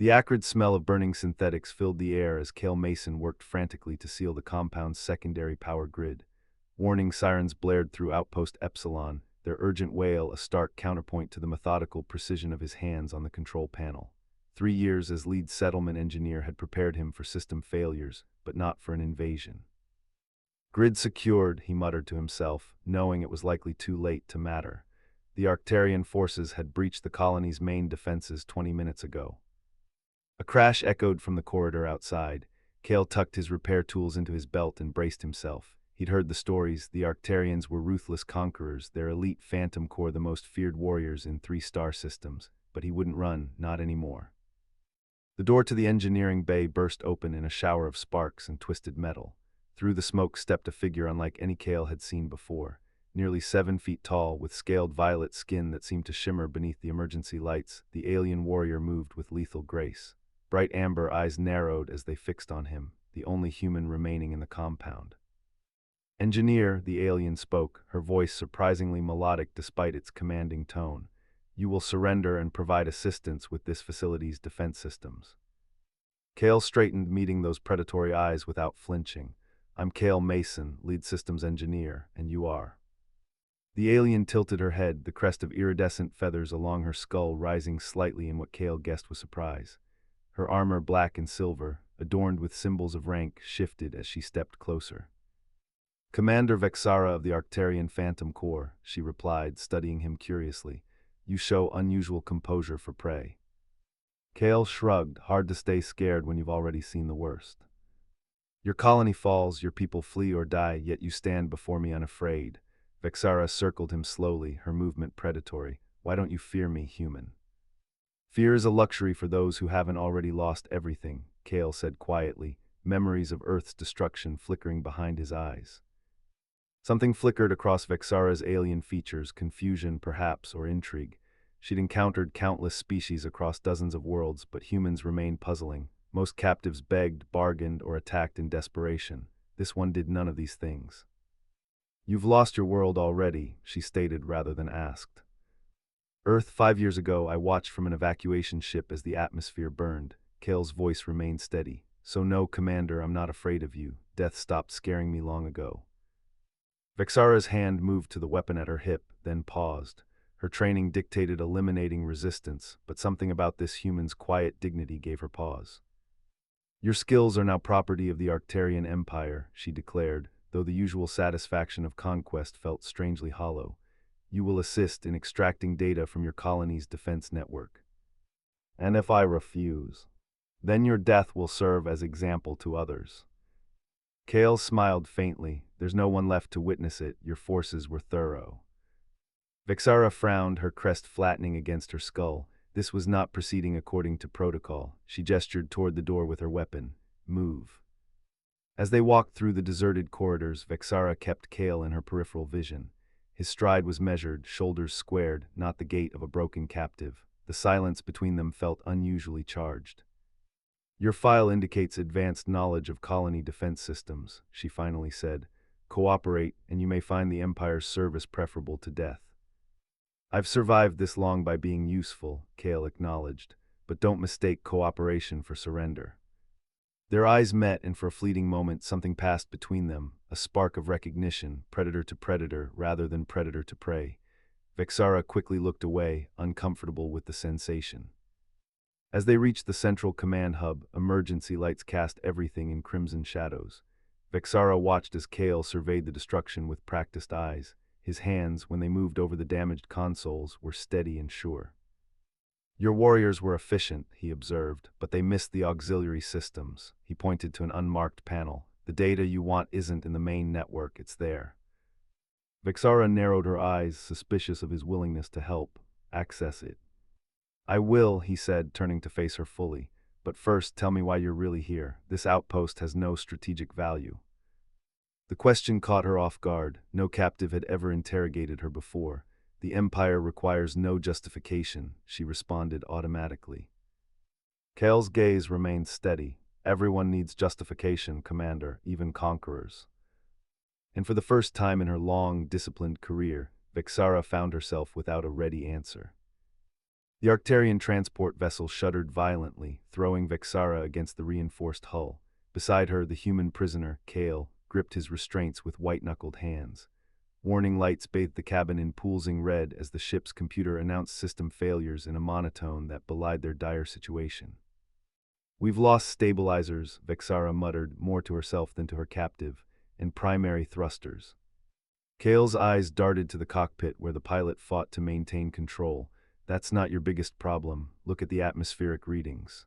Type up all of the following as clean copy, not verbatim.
The acrid smell of burning synthetics filled the air as Cale Mason worked frantically to seal the compound's secondary power grid. Warning sirens blared through Outpost Epsilon, their urgent wail a stark counterpoint to the methodical precision of his hands on the control panel. 3 years as lead settlement engineer had prepared him for system failures, but not for an invasion. Grid secured, he muttered to himself, knowing it was likely too late to matter. The Arcturian forces had breached the colony's main defenses 20 minutes ago. A crash echoed from the corridor outside. Cale tucked his repair tools into his belt and braced himself. He'd heard the stories. The Arcturians were ruthless conquerors, their elite Phantom Corps the most feared warriors in 3-star systems, but he wouldn't run, not anymore. The door to the engineering bay burst open in a shower of sparks and twisted metal. Through the smoke stepped a figure unlike any Cale had seen before. Nearly 7 feet tall, with scaled violet skin that seemed to shimmer beneath the emergency lights, the alien warrior moved with lethal grace. Bright amber eyes narrowed as they fixed on him, the only human remaining in the compound. "Engineer," the alien spoke, her voice surprisingly melodic despite its commanding tone. "You will surrender and provide assistance with this facility's defense systems." Cale straightened, meeting those predatory eyes without flinching. "I'm Cale Mason, lead systems engineer, and you are." The alien tilted her head, the crest of iridescent feathers along her skull rising slightly in what Cale guessed was surprise. Her armor, black and silver, adorned with symbols of rank, shifted as she stepped closer. "Commander Vexara of the Arcturian Phantom Corps," she replied, studying him curiously. "You show unusual composure for prey." Cale shrugged, hard to stay scared when you've already seen the worst. "Your colony falls, your people flee or die, yet you stand before me unafraid." Vexara circled him slowly, her movement predatory. "Why don't you fear me, human?" "Fear is a luxury for those who haven't already lost everything," Cale said quietly, memories of Earth's destruction flickering behind his eyes. Something flickered across Vexara's alien features, confusion perhaps, or intrigue. She'd encountered countless species across dozens of worlds, but humans remained puzzling. Most captives begged, bargained, or attacked in desperation. This one did none of these things. "You've lost your world already," she stated rather than asked. "Earth, 5 years ago, I watched from an evacuation ship as the atmosphere burned." Cale's voice remained steady. "So no, Commander, I'm not afraid of you. Death stopped scaring me long ago." Vexara's hand moved to the weapon at her hip, then paused. Her training dictated eliminating resistance, but something about this human's quiet dignity gave her pause. "Your skills are now property of the Arcturian Empire," she declared, though the usual satisfaction of conquest felt strangely hollow. "You will assist in extracting data from your colony's defense network. And if I refuse, then your death will serve as example to others." Cale smiled faintly. "There's no one left to witness it. Your forces were thorough." Vexara frowned, her crest flattening against her skull. This was not proceeding according to protocol. She gestured toward the door with her weapon. "Move." As they walked through the deserted corridors, Vexara kept Cale in her peripheral vision. His stride was measured, shoulders squared, not the gait of a broken captive. The silence between them felt unusually charged. "Your file indicates advanced knowledge of colony defense systems," she finally said. "Cooperate, and you may find the Empire's service preferable to death." "I've survived this long by being useful," Cale acknowledged, "but don't mistake cooperation for surrender." Their eyes met, and for a fleeting moment something passed between them, a spark of recognition, predator to predator rather than predator to prey. Vexara quickly looked away, uncomfortable with the sensation. As they reached the central command hub, emergency lights cast everything in crimson shadows. Vexara watched as Cale surveyed the destruction with practiced eyes. His hands, when they moved over the damaged consoles, were steady and sure. "Your warriors were efficient," he observed, "but they missed the auxiliary systems." He pointed to an unmarked panel. "The data you want isn't in the main network, it's there." Vexara narrowed her eyes, suspicious of his willingness to help. "Access it." "I will," he said, turning to face her fully. "But first, tell me why you're really here. This outpost has no strategic value." The question caught her off guard. No captive had ever interrogated her before. "The Empire requires no justification," she responded automatically. Cale's gaze remained steady. "Everyone needs justification, Commander, even conquerors." And for the first time in her long, disciplined career, Vexara found herself without a ready answer. The Arcturian transport vessel shuddered violently, throwing Vexara against the reinforced hull. Beside her, the human prisoner, Kale, gripped his restraints with white-knuckled hands. Warning lights bathed the cabin in pools-ing red as the ship's computer announced system failures in a monotone that belied their dire situation. "We've lost stabilizers," Vexara muttered, more to herself than to her captive, "and primary thrusters." Kale's eyes darted to the cockpit where the pilot fought to maintain control. "That's not your biggest problem. Look at the atmospheric readings."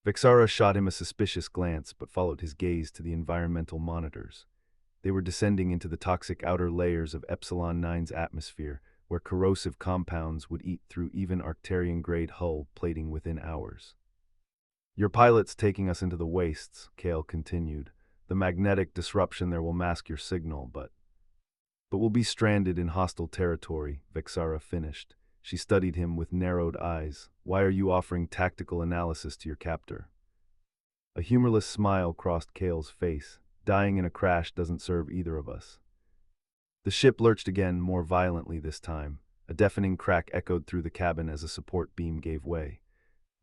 Vexara shot him a suspicious glance but followed his gaze to the environmental monitors. They were descending into the toxic outer layers of Epsilon 9's atmosphere, where corrosive compounds would eat through even Arcturian-grade hull plating within hours. "Your pilot's taking us into the wastes," Kale continued. "The magnetic disruption there will mask your signal, but we'll be stranded in hostile territory," Vexara finished. She studied him with narrowed eyes. "Why are you offering tactical analysis to your captor?" A humorless smile crossed Kale's face. "Dying in a crash doesn't serve either of us." The ship lurched again, more violently this time. A deafening crack echoed through the cabin as a support beam gave way.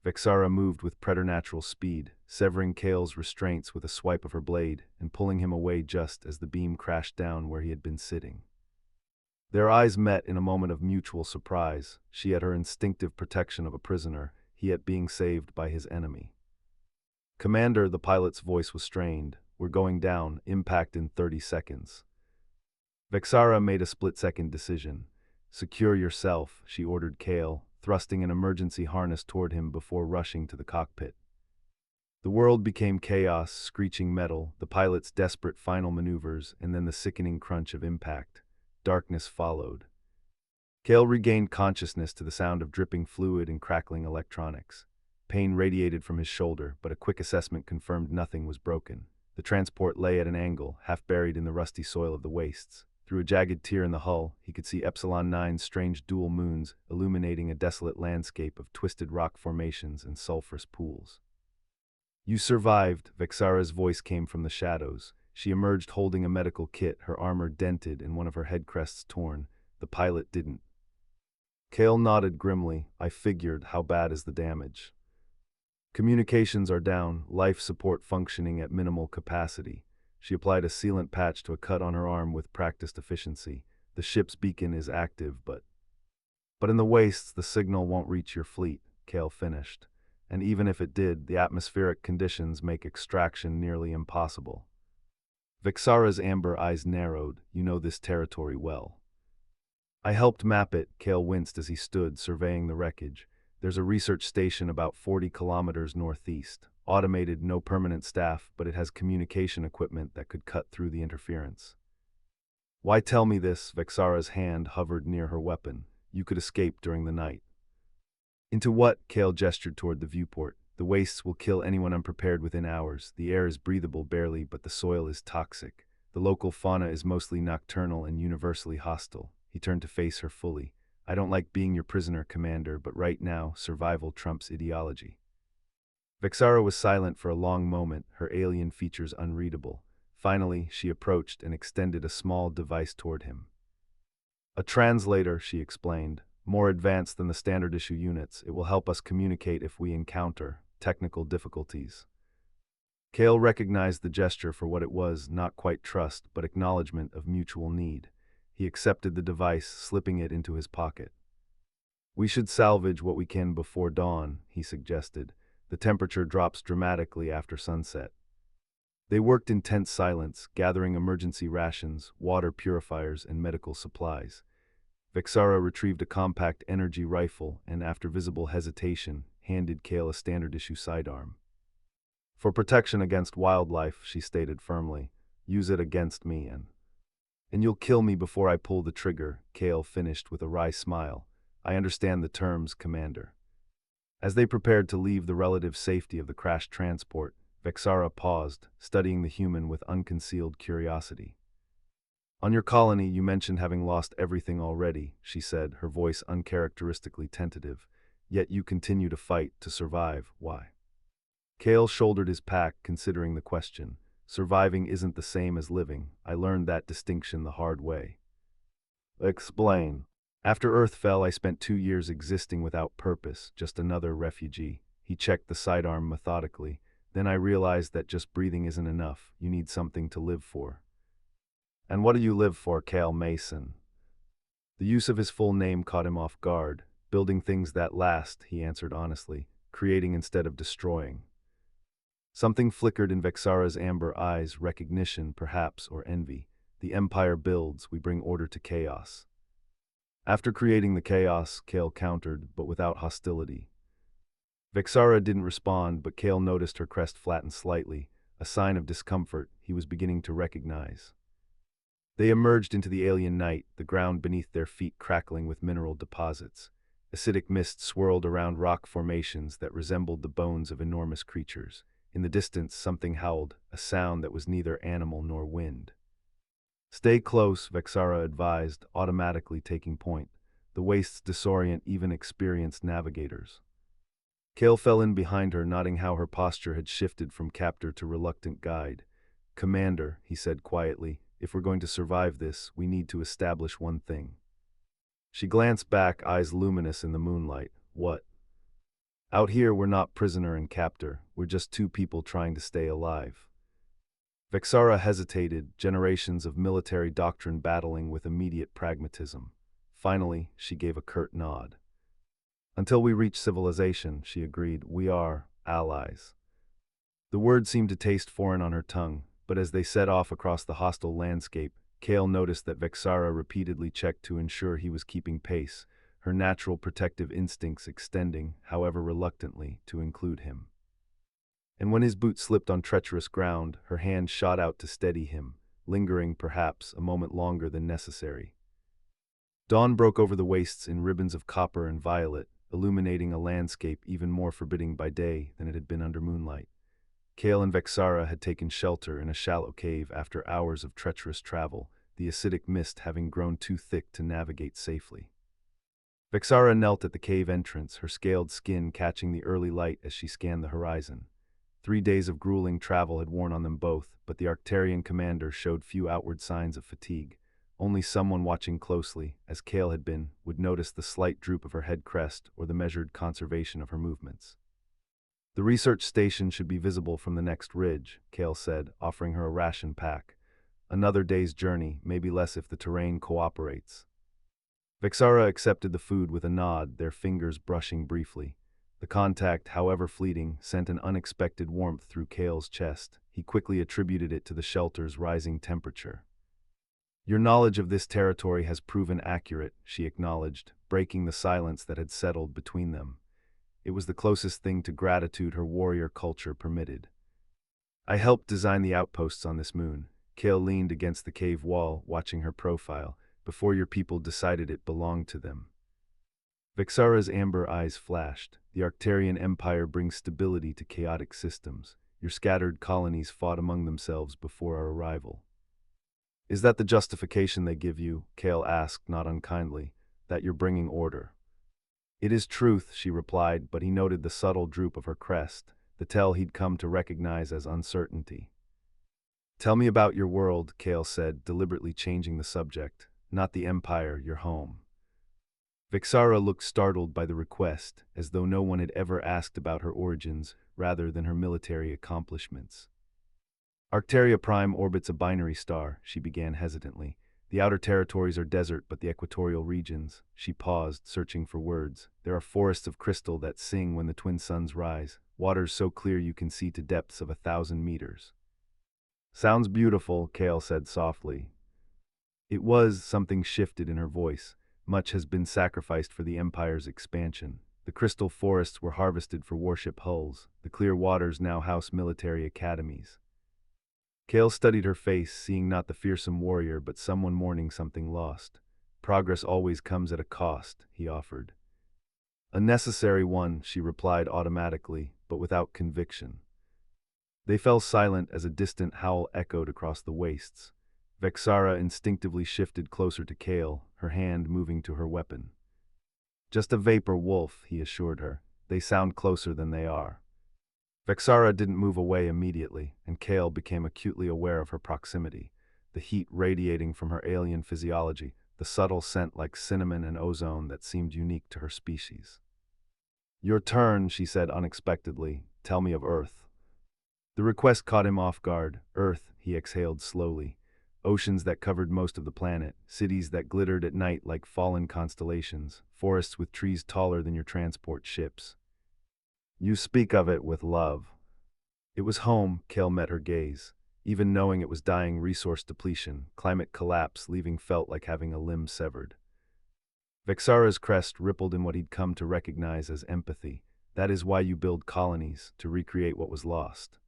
Vexara moved with preternatural speed, severing Kale's restraints with a swipe of her blade and pulling him away just as the beam crashed down where he had been sitting. Their eyes met in a moment of mutual surprise, she at her instinctive protection of a prisoner, he at being saved by his enemy. "Commander," the pilot's voice was strained, "we're going down, impact in 30 seconds. Vexara made a split-second decision. "Secure yourself," she ordered Kale, thrusting an emergency harness toward him before rushing to the cockpit. The world became chaos, screeching metal, the pilot's desperate final maneuvers, and then the sickening crunch of impact. Darkness followed. Kale regained consciousness to the sound of dripping fluid and crackling electronics. Pain radiated from his shoulder, but a quick assessment confirmed nothing was broken. The transport lay at an angle, half buried in the rusty soil of the wastes. Through a jagged tear in the hull, he could see Epsilon 9's strange dual moons, illuminating a desolate landscape of twisted rock formations and sulphurous pools. "You survived," Vexara's voice came from the shadows. She emerged holding a medical kit, her armor dented and one of her head crests torn. The pilot didn't. Kale nodded grimly. "I figured. How bad is the damage?" "Communications are down, life support functioning at minimal capacity." She applied a sealant patch to a cut on her arm with practiced efficiency. "The ship's beacon is active, but in the wastes the signal won't reach your fleet," Kale finished. "And even if it did, the atmospheric conditions make extraction nearly impossible." Vexara's amber eyes narrowed. "You know this territory well." "I helped map it," Kale winced as he stood, surveying the wreckage. "There's a research station about 40 kilometers northeast. Automated, no permanent staff, but it has communication equipment that could cut through the interference." "Why tell me this?" Vexara's hand hovered near her weapon. "You could escape during the night." "Into what?" Kale gestured toward the viewport. "The wastes will kill anyone unprepared within hours. The air is breathable barely, but the soil is toxic. The local fauna is mostly nocturnal and universally hostile." He turned to face her fully. "I don't like being your prisoner, Commander, but right now, survival trumps ideology." Vexara was silent for a long moment, her alien features unreadable. Finally, she approached and extended a small device toward him. "A translator," she explained. "More advanced than the standard issue units. It will help us communicate if we encounter technical difficulties." Kale recognized the gesture for what it was, not quite trust, but acknowledgement of mutual need. He accepted the device, slipping it into his pocket. "We should salvage what we can before dawn," he suggested. "The temperature drops dramatically after sunset." They worked in tense silence, gathering emergency rations, water purifiers, and medical supplies. Vexara retrieved a compact energy rifle and, after visible hesitation, handed Kale a standard-issue sidearm. "For protection against wildlife," she stated firmly. "Use it against me and you'll kill me before I pull the trigger," Kale finished with a wry smile. "I understand the terms, Commander." As they prepared to leave the relative safety of the crashed transport, Vexara paused, studying the human with unconcealed curiosity. "On your colony, you mentioned having lost everything already," she said, her voice uncharacteristically tentative. "Yet you continue to fight, to survive. Why?" Kale shouldered his pack, considering the question. "Surviving isn't the same as living. I learned that distinction the hard way." "Explain." After Earth fell, I spent 2 years existing without purpose, just another refugee. He checked the sidearm methodically. Then I realized that just breathing isn't enough. You need something to live for. And what do you live for, Cale Mason? The use of his full name caught him off guard. Building things that last, he answered honestly, creating instead of destroying. Something flickered in Vexara's amber eyes, recognition, perhaps, or envy. The Empire builds, we bring order to chaos. After creating the chaos, Cale countered, but without hostility. Vexara didn't respond, but Cale noticed her crest flatten slightly, a sign of discomfort he was beginning to recognize. They emerged into the alien night, the ground beneath their feet crackling with mineral deposits. Acidic mist swirled around rock formations that resembled the bones of enormous creatures. In the distance, something howled, a sound that was neither animal nor wind. Stay close, Vexara advised, automatically taking point. The wastes disorient even experienced navigators. Cale fell in behind her, noting how her posture had shifted from captor to reluctant guide. Commander, he said quietly, if we're going to survive this, we need to establish one thing. She glanced back, eyes luminous in the moonlight. What? Out here, we're not prisoner and captor. We're just two people trying to stay alive. Vexara hesitated, generations of military doctrine battling with immediate pragmatism. Finally, she gave a curt nod. Until we reach civilization, she agreed, we are allies. The word seemed to taste foreign on her tongue, but as they set off across the hostile landscape, Cale noticed that Vexara repeatedly checked to ensure he was keeping pace, her natural protective instincts extending, however reluctantly, to include him. And when his boot slipped on treacherous ground, her hand shot out to steady him, lingering, perhaps, a moment longer than necessary. Dawn broke over the wastes in ribbons of copper and violet, illuminating a landscape even more forbidding by day than it had been under moonlight. Cale and Vexara had taken shelter in a shallow cave after hours of treacherous travel, the acidic mist having grown too thick to navigate safely. Vexara knelt at the cave entrance, her scaled skin catching the early light as she scanned the horizon. 3 days of grueling travel had worn on them both, but the Arcturian commander showed few outward signs of fatigue. Only someone watching closely, as Cale had been, would notice the slight droop of her head crest or the measured conservation of her movements. The research station should be visible from the next ridge, Cale said, offering her a ration pack. Another day's journey, maybe less if the terrain cooperates. Vexara accepted the food with a nod, their fingers brushing briefly. The contact, however fleeting, sent an unexpected warmth through Cale's chest. He quickly attributed it to the shelter's rising temperature. Your knowledge of this territory has proven accurate, she acknowledged, breaking the silence that had settled between them. It was the closest thing to gratitude her warrior culture permitted. I helped design the outposts on this moon. Cale leaned against the cave wall, watching her profile, before your people decided it belonged to them. Vexara's amber eyes flashed. The Arcturian Empire brings stability to chaotic systems. Your scattered colonies fought among themselves before our arrival. Is that the justification they give you? Cale asked, not unkindly. That you're bringing order? It is truth, she replied, but he noted the subtle droop of her crest, the tell he'd come to recognize as uncertainty. Tell me about your world, Cale said, deliberately changing the subject. Not the Empire, your home. Vexara looked startled by the request, as though no one had ever asked about her origins, rather than her military accomplishments. Arcteria Prime orbits a binary star, she began hesitantly. The outer territories are desert, but the equatorial regions. She paused, searching for words. There are forests of crystal that sing when the twin suns rise, waters so clear you can see to depths of 1,000 meters. Sounds beautiful, Cale said softly. It was. Something shifted in her voice. Much has been sacrificed for the Empire's expansion. The crystal forests were harvested for warship hulls. The clear waters now house military academies. Cale studied her face, seeing not the fearsome warrior but someone mourning something lost. Progress always comes at a cost, he offered. A necessary one, she replied automatically, but without conviction. They fell silent as a distant howl echoed across the wastes. Vexara instinctively shifted closer to Cale, her hand moving to her weapon. Just a vapor, Wolf, he assured her. They sound closer than they are. Vexara didn't move away immediately, and Cale became acutely aware of her proximity, the heat radiating from her alien physiology, the subtle scent like cinnamon and ozone that seemed unique to her species. "Your turn," she said unexpectedly. "Tell me of Earth." The request caught him off guard. Earth, he exhaled slowly. Oceans that covered most of the planet, cities that glittered at night like fallen constellations, forests with trees taller than your transport ships. "You speak of it with love." It was home, Kale met her gaze. Even knowing it was dying resource depletion, climate collapse leaving felt like having a limb severed. Vexara's crest rippled in what he'd come to recognize as empathy. That is why you build colonies, to recreate what was lost.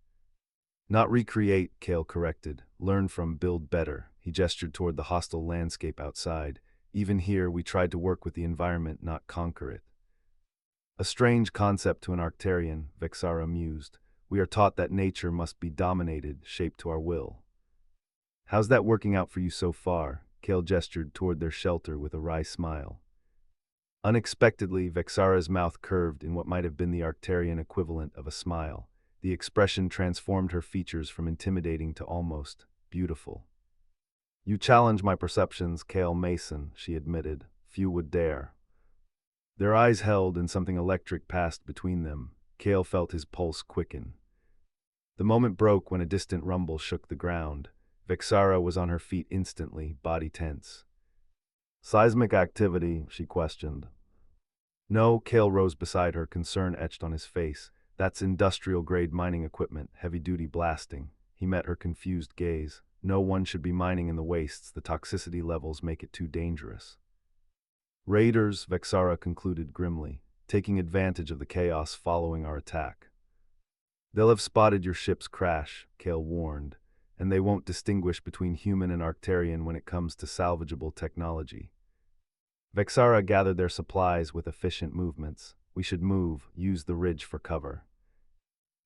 Not recreate, Kale corrected. Learn from, build better. He gestured toward the hostile landscape outside. Even here, we tried to work with the environment, not conquer it. A strange concept to an Arcturian, Vexara mused. We are taught that nature must be dominated, shaped to our will. How's that working out for you so far? Kale gestured toward their shelter with a wry smile. Unexpectedly, Vexara's mouth curved in what might have been the Arcturian equivalent of a smile. The expression transformed her features from intimidating to almost beautiful. You challenge my perceptions, Kale Mason, she admitted. Few would dare. Their eyes held and something electric passed between them. Kale felt his pulse quicken. The moment broke when a distant rumble shook the ground. Vexara was on her feet instantly, body tense. Seismic activity, she questioned. No, Kale rose beside her, concern etched on his face. That's industrial-grade mining equipment, heavy-duty blasting. He met her confused gaze. No one should be mining in the wastes. The toxicity levels make it too dangerous. Raiders, Vexara concluded grimly, taking advantage of the chaos following our attack. They'll have spotted your ship's crash, Kale warned, and they won't distinguish between human and Arcturian when it comes to salvageable technology. Vexara gathered their supplies with efficient movements. We should move, use the ridge for cover.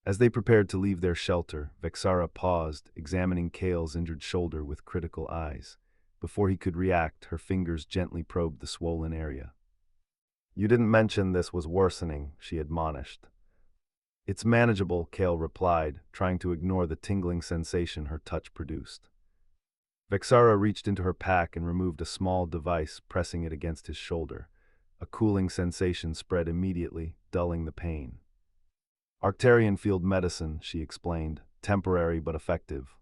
As they prepared to leave their shelter, Vexara paused, examining Kale's injured shoulder with critical eyes. Before he could react, her fingers gently probed the swollen area. You didn't mention this was worsening, she admonished. It's manageable, Kale replied, trying to ignore the tingling sensation her touch produced. Vexara reached into her pack and removed a small device, pressing it against his shoulder. A cooling sensation spread immediately, dulling the pain. Arcturian field medicine, she explained, temporary but effective.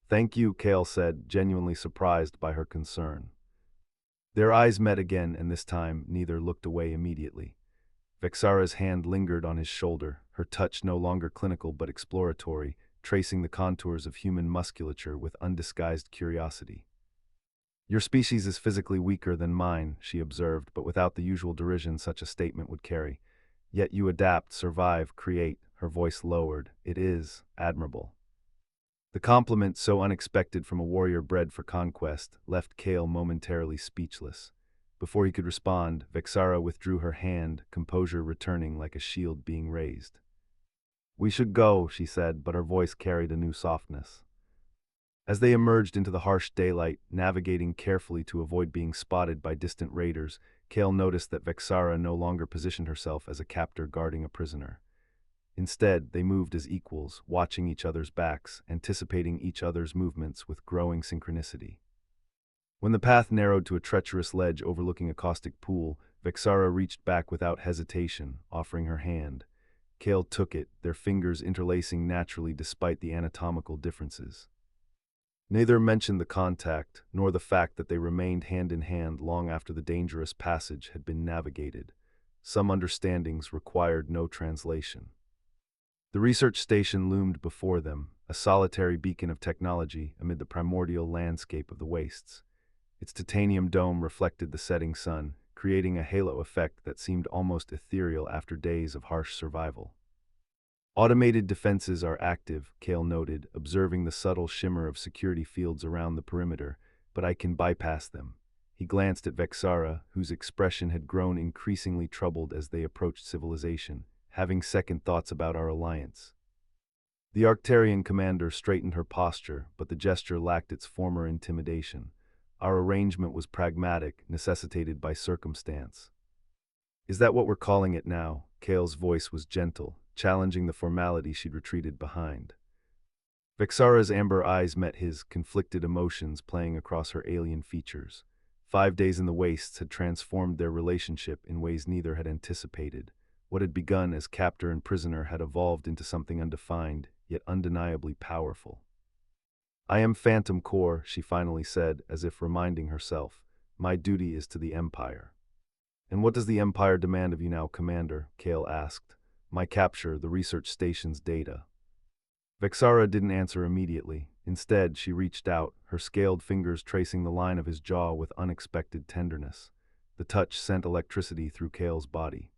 Thank you, Kale said, genuinely surprised by her concern. Their eyes met again, and this time neither looked away immediately. Vexara's hand lingered on his shoulder, her touch no longer clinical but exploratory, tracing the contours of human musculature with undisguised curiosity. Your species is physically weaker than mine, she observed, but without the usual derision such a statement would carry. Yet you adapt, survive, create, her voice lowered. It is admirable. The compliment, so unexpected from a warrior bred for conquest, left Kale momentarily speechless. Before he could respond, Vexara withdrew her hand, composure returning like a shield being raised. We should go, she said, but her voice carried a new softness. As they emerged into the harsh daylight, navigating carefully to avoid being spotted by distant raiders, Kale noticed that Vexara no longer positioned herself as a captor guarding a prisoner. Instead, they moved as equals, watching each other's backs, anticipating each other's movements with growing synchronicity. When the path narrowed to a treacherous ledge overlooking a caustic pool, Vexara reached back without hesitation, offering her hand. Kale took it, their fingers interlacing naturally despite the anatomical differences. Neither mentioned the contact, nor the fact that they remained hand in hand long after the dangerous passage had been navigated. Some understandings required no translation. The research station loomed before them, a solitary beacon of technology amid the primordial landscape of the wastes. Its titanium dome reflected the setting sun, creating a halo effect that seemed almost ethereal after days of harsh survival. Automated defenses are active, Kale noted, observing the subtle shimmer of security fields around the perimeter, but I can bypass them. He glanced at Vexara, whose expression had grown increasingly troubled as they approached civilization, having second thoughts about our alliance. The Arcturian commander straightened her posture, but the gesture lacked its former intimidation. Our arrangement was pragmatic, necessitated by circumstance. Is that what we're calling it now? Kale's voice was gentle, challenging the formality she'd retreated behind. Vexara's amber eyes met his, conflicted emotions playing across her alien features. 5 days in the wastes had transformed their relationship in ways neither had anticipated. What had begun as captor and prisoner had evolved into something undefined, yet undeniably powerful. "I am Phantom Core," she finally said, as if reminding herself. "My duty is to the Empire." "And what does the Empire demand of you now, Commander?" Kale asked. "My capture, the research station's data." Vexara didn't answer immediately. Instead, she reached out, her scaled fingers tracing the line of his jaw with unexpected tenderness. The touch sent electricity through Kale's body.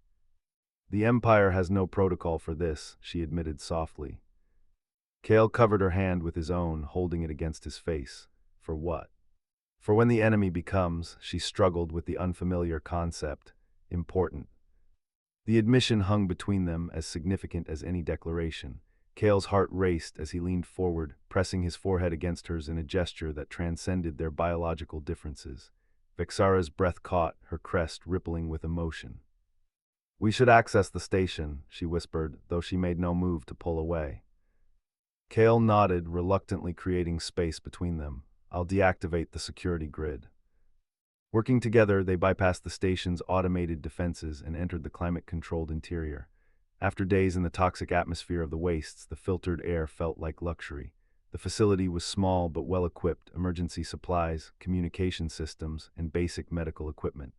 "The Empire has no protocol for this," she admitted softly. Kale covered her hand with his own, holding it against his face. "For what?" "For when the enemy becomes," she struggled with the unfamiliar concept, "important." The admission hung between them as significant as any declaration. Kale's heart raced as he leaned forward, pressing his forehead against hers in a gesture that transcended their biological differences. Vexara's breath caught, her crest rippling with emotion. "We should access the station," she whispered, though she made no move to pull away. Kale nodded, reluctantly creating space between them. "I'll deactivate the security grid." Working together, they bypassed the station's automated defenses and entered the climate-controlled interior. After days in the toxic atmosphere of the wastes, the filtered air felt like luxury. The facility was small but well-equipped: emergency supplies, communication systems, and basic medical equipment.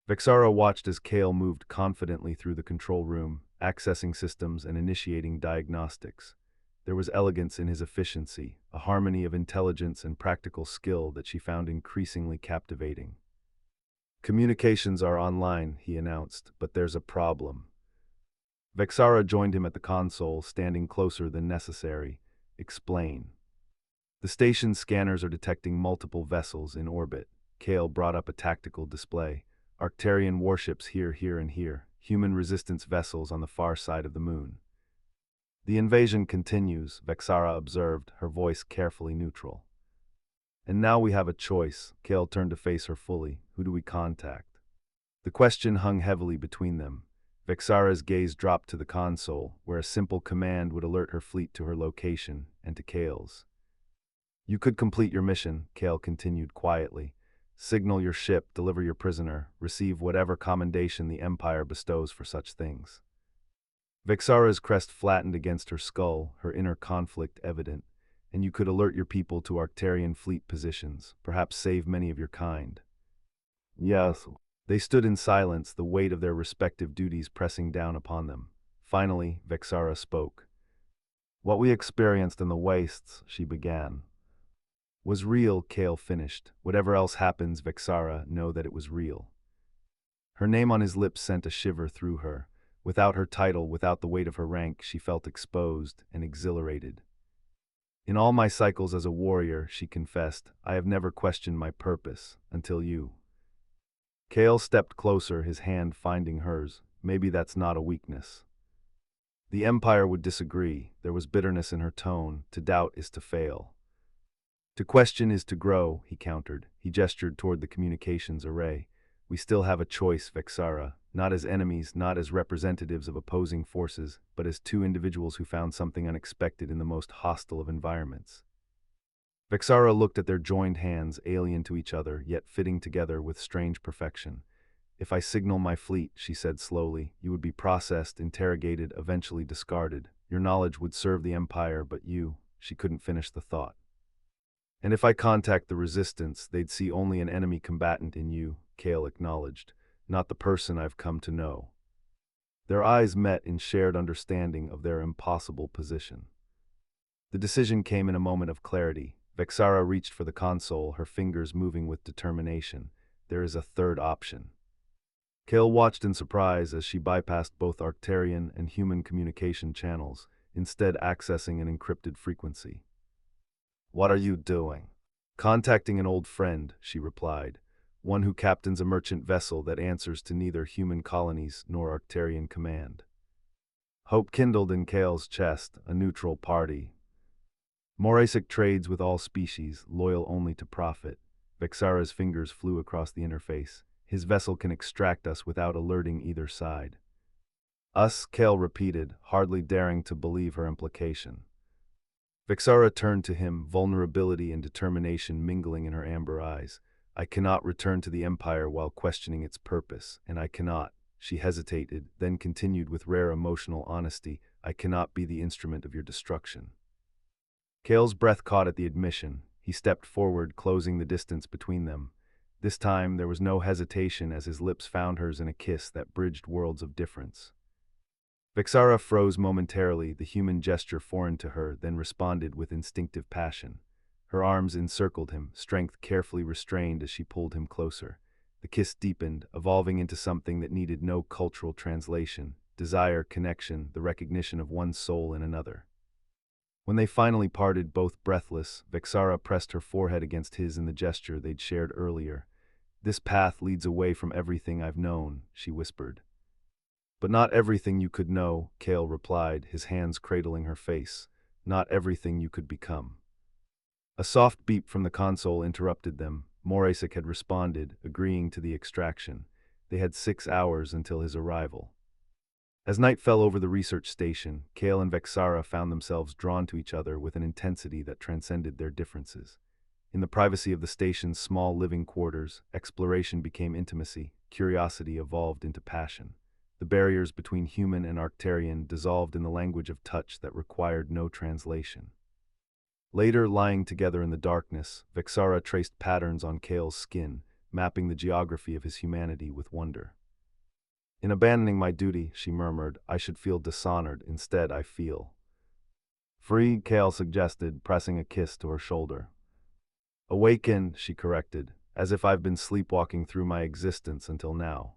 Vexara watched as Kale moved confidently through the control room, accessing systems and initiating diagnostics. There was elegance in his efficiency, a harmony of intelligence and practical skill that she found increasingly captivating. "Communications are online," he announced, "but there's a problem." Vexara joined him at the console, standing closer than necessary. "Explain." "The station's scanners are detecting multiple vessels in orbit." Kale brought up a tactical display. "Arcturian warships here, here, and here. Human resistance vessels on the far side of the moon." "The invasion continues," Vexara observed, her voice carefully neutral. "And now we have a choice." Kale turned to face her fully. "Who do we contact?" The question hung heavily between them. Vexara's gaze dropped to the console, where a simple command would alert her fleet to her location, and to Kale's. "You could complete your mission," Kale continued quietly. "Signal your ship, deliver your prisoner, receive whatever commendation the Empire bestows for such things." Vexara's crest flattened against her skull, her inner conflict evident. "And you could alert your people to Arcturian fleet positions, perhaps save many of your kind." "Yes." They stood in silence, the weight of their respective duties pressing down upon them. Finally, Vexara spoke. "What we experienced in the wastes," she began, "was real," Kale finished. "Whatever else happens, Vexara, know that it was real." Her name on his lips sent a shiver through her. Without her title, without the weight of her rank, she felt exposed and exhilarated. "In all my cycles as a warrior," she confessed, "I have never questioned my purpose, until you." Kale stepped closer, his hand finding hers. "Maybe that's not a weakness." "The Empire would disagree." There was bitterness in her tone. "To doubt is to fail." "To question is to grow," he countered. He gestured toward the communications array. "We still have a choice, Vexara. Not as enemies, not as representatives of opposing forces, but as two individuals who found something unexpected in the most hostile of environments." Vexara looked at their joined hands, alien to each other, yet fitting together with strange perfection. "If I signal my fleet," she said slowly, "you would be processed, interrogated, eventually discarded. Your knowledge would serve the Empire, but you—" She couldn't finish the thought. "And if I contact the Resistance, they'd see only an enemy combatant in you," Kale acknowledged, "not the person I've come to know." Their eyes met in shared understanding of their impossible position. The decision came in a moment of clarity. Vexara reached for the console, her fingers moving with determination. "There is a third option." Kale watched in surprise as she bypassed both Arcturian and human communication channels, instead accessing an encrypted frequency. "What are you doing?" "Contacting an old friend," she replied, "one who captains a merchant vessel that answers to neither human colonies nor Arcturian command." Hope kindled in Kale's chest. "A neutral party." "Morasic trades with all species, loyal only to profit." Vexara's fingers flew across the interface. "His vessel can extract us without alerting either side." "Us," Kale repeated, hardly daring to believe her implication. Vexara turned to him, vulnerability and determination mingling in her amber eyes. I cannot return to the Empire while questioning its purpose, and I cannot. She hesitated, then continued with rare emotional honesty, I cannot be the instrument of your destruction. Kale's breath caught at the admission. He stepped forward, closing the distance between them. This time there was no hesitation as his lips found hers in a kiss that bridged worlds of difference. Vexara froze momentarily, the human gesture foreign to her, then responded with instinctive passion. Her arms encircled him, strength carefully restrained as she pulled him closer. The kiss deepened, evolving into something that needed no cultural translation: desire, connection, the recognition of one's soul in another. When they finally parted, both breathless, Vexara pressed her forehead against his in the gesture they'd shared earlier. This path leads away from everything I've known, she whispered. But not everything you could know, Kale replied, his hands cradling her face. Not everything you could become. A soft beep from the console interrupted them. Morasek had responded, agreeing to the extraction. They had 6 hours until his arrival. As night fell over the research station, Kale and Vexara found themselves drawn to each other with an intensity that transcended their differences. In the privacy of the station's small living quarters, exploration became intimacy, curiosity evolved into passion. The barriers between human and Arcturian dissolved in the language of touch that required no translation. Later, lying together in the darkness, Vexara traced patterns on Kale's skin, mapping the geography of his humanity with wonder. In abandoning my duty, she murmured, I should feel dishonored. Instead, I feel free, Kale suggested, pressing a kiss to her shoulder. Awaken, she corrected, as if I've been sleepwalking through my existence until now.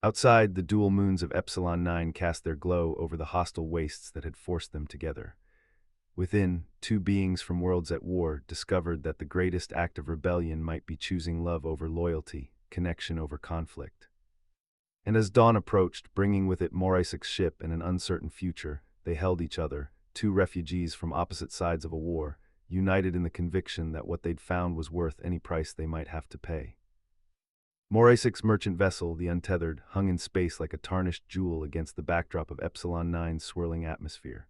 Outside, the dual moons of Epsilon 9 cast their glow over the hostile wastes that had forced them together. Within, two beings from worlds at war discovered that the greatest act of rebellion might be choosing love over loyalty, connection over conflict. And as dawn approached, bringing with it Morasek's ship and an uncertain future, they held each other, two refugees from opposite sides of a war, united in the conviction that what they'd found was worth any price they might have to pay. Morasek's merchant vessel, the Untethered, hung in space like a tarnished jewel against the backdrop of Epsilon 9's swirling atmosphere.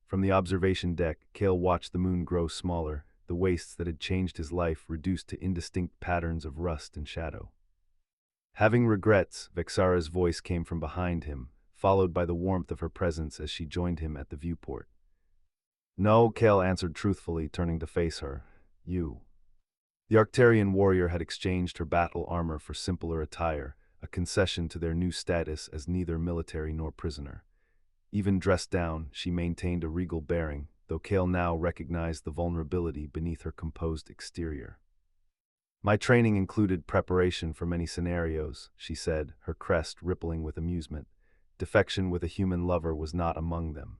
From the observation deck, Kale watched the moon grow smaller, the wastes that had changed his life reduced to indistinct patterns of rust and shadow. Having regrets, Vexara's voice came from behind him, followed by the warmth of her presence as she joined him at the viewport. No, Kale answered truthfully, turning to face her. You. The Arcturian warrior had exchanged her battle armor for simpler attire, a concession to their new status as neither military nor prisoner. Even dressed down, she maintained a regal bearing, though Kale now recognized the vulnerability beneath her composed exterior. My training included preparation for many scenarios, she said, her crest rippling with amusement. Defection with a human lover was not among them.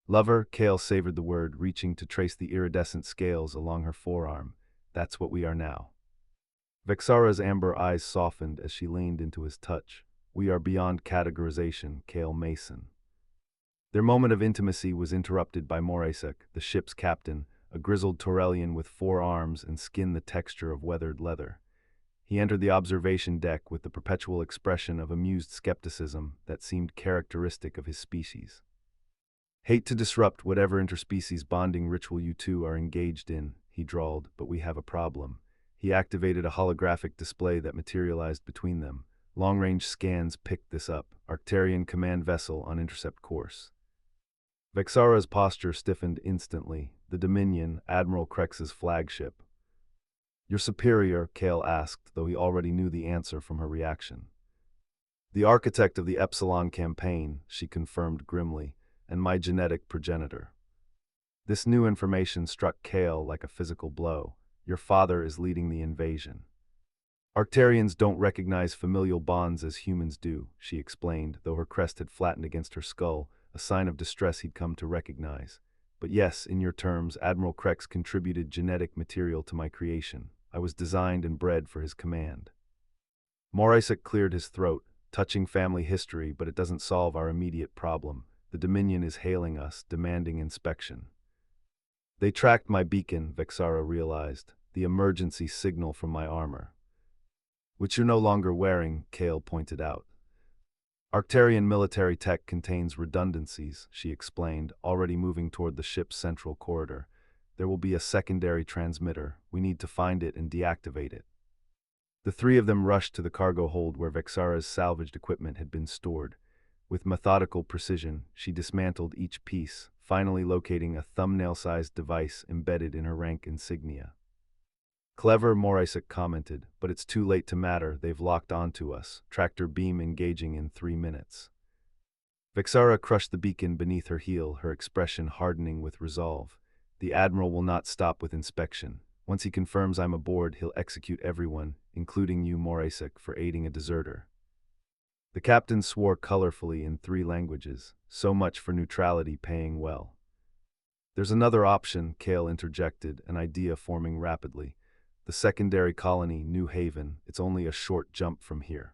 Lover, Kale savored the word, reaching to trace the iridescent scales along her forearm. That's what we are now. Vexara's amber eyes softened as she leaned into his touch. We are beyond categorization, Kale Mason. Their moment of intimacy was interrupted by Morasek, the ship's captain, a grizzled Taurelian with 4 arms and skin the texture of weathered leather. He entered the observation deck with the perpetual expression of amused skepticism that seemed characteristic of his species. Hate to disrupt whatever interspecies bonding ritual you two are engaged in, he drawled, but we have a problem. He activated a holographic display that materialized between them. Long-range scans picked this up. Arcturian command vessel on intercept course. Vexara's posture stiffened instantly. The Dominion, Admiral Krex's flagship. Your superior, Kale asked, though he already knew the answer from her reaction. The architect of the Epsilon campaign, she confirmed grimly, and my genetic progenitor. This new information struck Kale like a physical blow. Your father is leading the invasion. Arcturians don't recognize familial bonds as humans do, she explained, though her crest had flattened against her skull, a sign of distress he'd come to recognize. But yes, in your terms, Admiral Krex contributed genetic material to my creation. I was designed and bred for his command. Morasek cleared his throat, touching family history, but it doesn't solve our immediate problem. The Dominion is hailing us, demanding inspection. They tracked my beacon, Vexara realized, the emergency signal from my armor. Which you're no longer wearing, Kale pointed out. Arcturian military tech contains redundancies, she explained, already moving toward the ship's central corridor. There will be a secondary transmitter. We need to find it and deactivate it. The three of them rushed to the cargo hold where Vexara's salvaged equipment had been stored. With methodical precision, she dismantled each piece, finally locating a thumbnail-sized device embedded in her rank insignia. Clever, Morisek commented, but it's too late to matter, they've locked onto us, tractor beam engaging in 3 minutes. Vexara crushed the beacon beneath her heel, her expression hardening with resolve. The Admiral will not stop with inspection. Once he confirms I'm aboard, he'll execute everyone, including you, Morisek, for aiding a deserter. The captain swore colorfully in 3 languages. So much for neutrality paying well. There's another option, Kale interjected, an idea forming rapidly. The secondary colony, New Haven, it's only a short jump from here.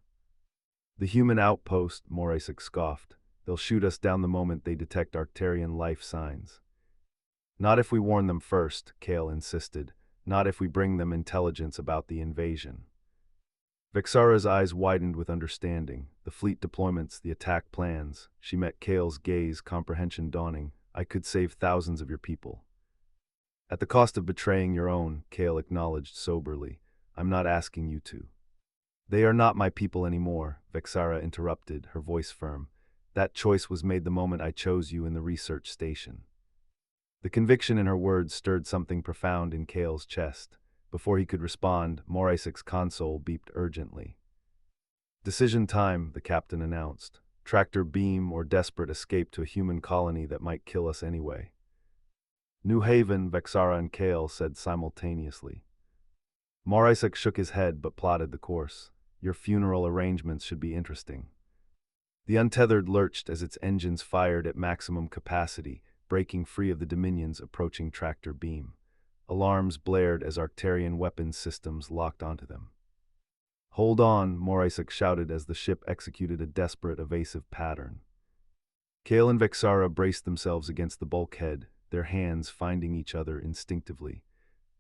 The human outpost, Morisek scoffed. They'll shoot us down the moment they detect Arcturian life signs. Not if we warn them first, Kale insisted. Not if we bring them intelligence about the invasion. Vexara's eyes widened with understanding. The fleet deployments, the attack plans. She met Kale's gaze, comprehension dawning. I could save thousands of your people. At the cost of betraying your own, Kale acknowledged soberly. I'm not asking you to. They are not my people anymore, Vexara interrupted, her voice firm. That choice was made the moment I chose you in the research station. The conviction in her words stirred something profound in Kale's chest. Before he could respond, Morisek's console beeped urgently. Decision time, the captain announced. Tractor beam or desperate escape to a human colony that might kill us anyway. New Haven, Vexara and Kale said simultaneously. Morisek shook his head but plotted the course. Your funeral arrangements should be interesting. The Untethered lurched as its engines fired at maximum capacity, breaking free of the Dominion's approaching tractor beam. Alarms blared as Arcturian weapons systems locked onto them. Hold on, Morisek shouted as the ship executed a desperate evasive pattern. Kale and Vexara braced themselves against the bulkhead, their hands finding each other instinctively.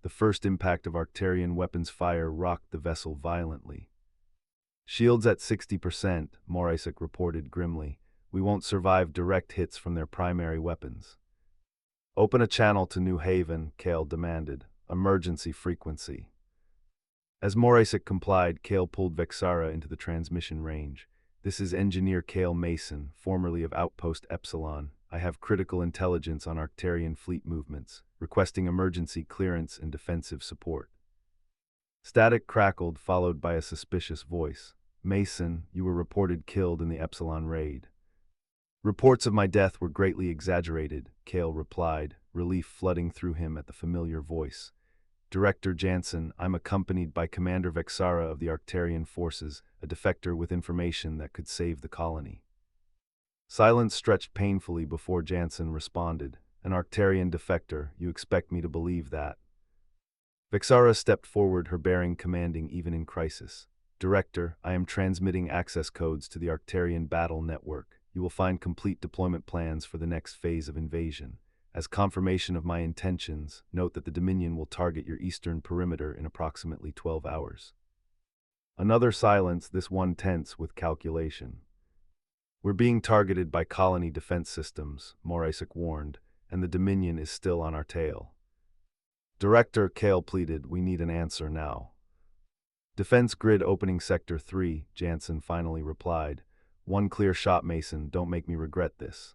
The first impact of Arcturian weapons fire rocked the vessel violently. Shields at 60%, Morisek reported grimly. We won't survive direct hits from their primary weapons. Open a channel to New Haven, Kale demanded. Emergency frequency. As Morisek complied, Kale pulled Vexara into the transmission range. This is Engineer Kale Mason, formerly of Outpost Epsilon. I have critical intelligence on Arcturian fleet movements, requesting emergency clearance and defensive support. Static crackled, followed by a suspicious voice. Mason, you were reported killed in the Epsilon raid. Reports of my death were greatly exaggerated, Kale replied, relief flooding through him at the familiar voice. Director Jansen, I'm accompanied by Commander Vexara of the Arcturian forces, a defector with information that could save the colony. Silence stretched painfully before Jansen responded. An Arcturian defector, you expect me to believe that? Vexara stepped forward, her bearing commanding even in crisis. Director, I am transmitting access codes to the Arcturian battle network. You will find complete deployment plans for the next phase of invasion. As confirmation of my intentions, note that the Dominion will target your eastern perimeter in approximately 12 hours. Another silence, this one tense with calculation. We're being targeted by colony defense systems, Morisek warned, and the Dominion is still on our tail. Director, Kale pleaded, we need an answer now. Defense grid opening Sector 3, Jansen finally replied. One clear shot, Mason, don't make me regret this.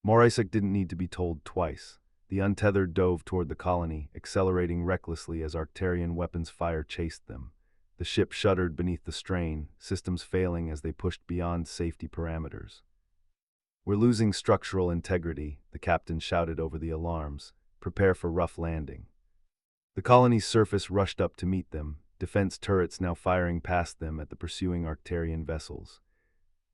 Morisek didn't need to be told twice. The Untethered dove toward the colony, accelerating recklessly as Arcturian weapons fire chased them. The ship shuddered beneath the strain, systems failing as they pushed beyond safety parameters. We're losing structural integrity, the captain shouted over the alarms. Prepare for rough landing. The colony's surface rushed up to meet them, defense turrets now firing past them at the pursuing Arcturian vessels.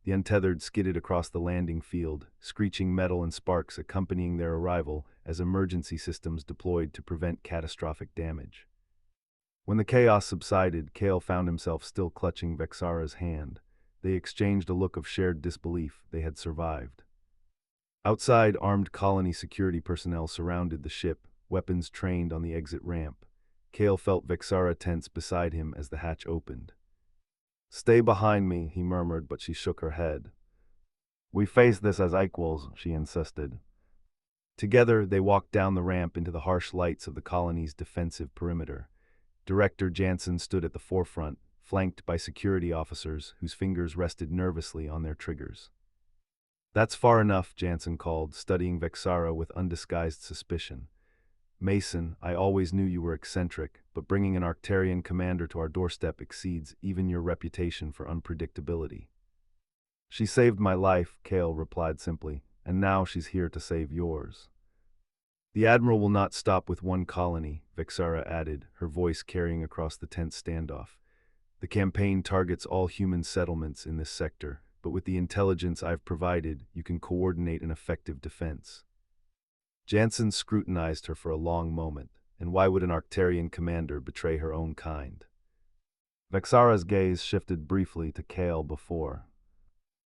The Untethered skidded across the landing field, screeching metal and sparks accompanying their arrival as emergency systems deployed to prevent catastrophic damage. When the chaos subsided, Kale found himself still clutching Vexara's hand. They exchanged a look of shared disbelief. They had survived. Outside, armed colony security personnel surrounded the ship, weapons trained on the exit ramp. Kale felt Vexara tense beside him as the hatch opened. Stay behind me, he murmured, but she shook her head. We face this as equals, she insisted. Together, they walked down the ramp into the harsh lights of the colony's defensive perimeter. Director Jansen stood at the forefront, flanked by security officers whose fingers rested nervously on their triggers. "That's far enough," Jansen called, studying Vexara with undisguised suspicion. "Mason, I always knew you were eccentric, but bringing an Arcturian commander to our doorstep exceeds even your reputation for unpredictability." "She saved my life," Kale replied simply, "and now she's here to save yours." "The Admiral will not stop with one colony," Vexara added, her voice carrying across the tense standoff. "The campaign targets all human settlements in this sector, but with the intelligence I've provided, you can coordinate an effective defense." Jansen scrutinized her for a long moment, and why would an Arcturian commander betray her own kind? Vexara's gaze shifted briefly to Kale before